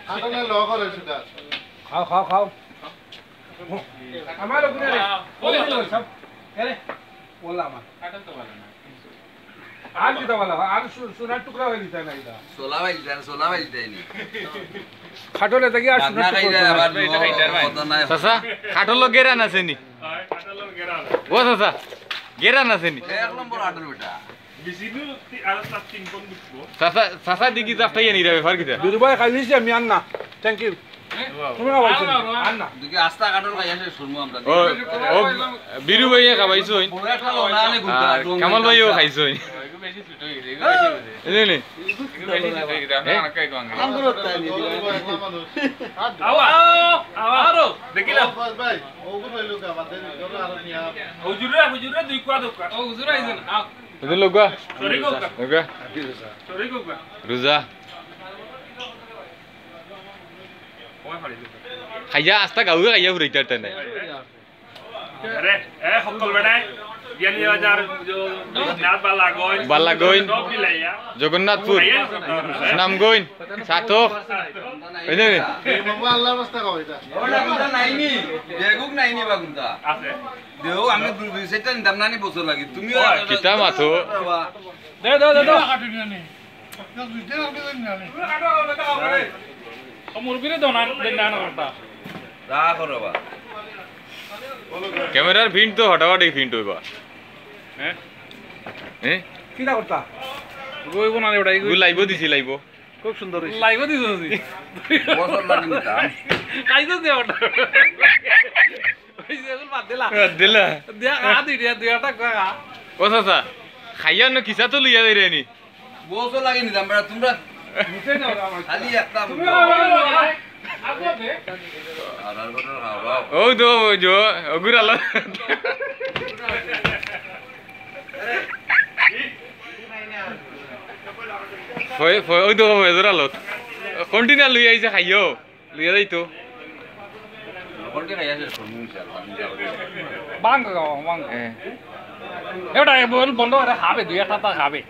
খাটলে ল করে সেটা খাও খাও খাও আমার লোক রে বলে সব আরে বললা আমার কাটল তো ভালো না আর কি তো ভালো আর সোনার টুকরা হয়ে দিতে না এটা সোলা ভাই দেয়নি খাটলে থেকে আর সোনার টুকরা চাচা খাটল গেরান আছে নি খাটল গেরান ও চাচা গেরান আছে নি এক নম্বর আটর বেটা বিসিনু আর 3 কোন বিকবো চাচা চাচা দিকি জাফটাই নি রে ব্যাপার কিটা দুবাই খাইছি আমি আন না থ্যাংক ইউ তুমি আওয়াজ আন না দুকে আস্তা কাটল খাই আসে শুনমু আমরা ও ও বিরু ভাইয়া খাবাইছো পুরাটা লোনালে ঘুরতা কামাল ভাইও খাইছো বেশি সুট হয়ে গেছে বেশি এই নে বেশি সুট হয়ে গেছে আমরা কাই কোন আমগুলো তাই নি মানুষ আওয়ারো দেখিলাম ভাই ওগুলো লোক আমাদের জন্য আর নিয়া হুজুরে দুই কোয়া দোকা ও হুজুর আইছেন আও এদের লোগা সরি কোকা লোগা সরি কোকা রোজা ওই ফাড়ি খাইয়া আস্তা গাউয়ে খাইয়া ফুরাইতা টানে আরে হকল বেটাই জ্ঞানী বাজার নাথ বালাগোইন জগন্নাথপুর নামগোইন সাতক এই নে বাবা আল্লাহর রাস্তা কও এটা ওটা কথা নাইনি বেগুক নাইনি বাগুনতা আছে দেও আমি দুই সেটা দাম নানি বছর লাগি তুমি কিতা মাথো দে দে দে মুরগিরে দনা দেন না করতা রা করবা ক্যামেরার ভিন্ট তো হটাওয়াটি ভিন্ট হইবা হ্যাঁ হ্যাঁ কিটা করতা গই বনা রে ওটাই গু লাইভ দিছি লাইভ খুব সুন্দর হইছে লাইভ দিছছি বছর লাগি নিতা কাইছো দে ওটা ওই যে গুল বাদ দিলা দিলা দিয়া আ দুইটা কয়া ও চাচা খাইয়া ন কিসা তো লইয়া যাই রেনি বছর লাগি নিতাম বেটা তোমরা মুখে নাও আমার খালি একটা আগো দে আর কথা খাওয়া ও দো জো অগুরাল ফয় ফয় ওই দো এজরাল কন্টিনিউ লইয়া আইছে খাইও লইয়া যাইতো কোনটি খাই আসে শুনমু ইনশাআল্লাহ বাং বাং হ্যাঁ এটা বন্ধ করে খাবে দুই একটা খাবে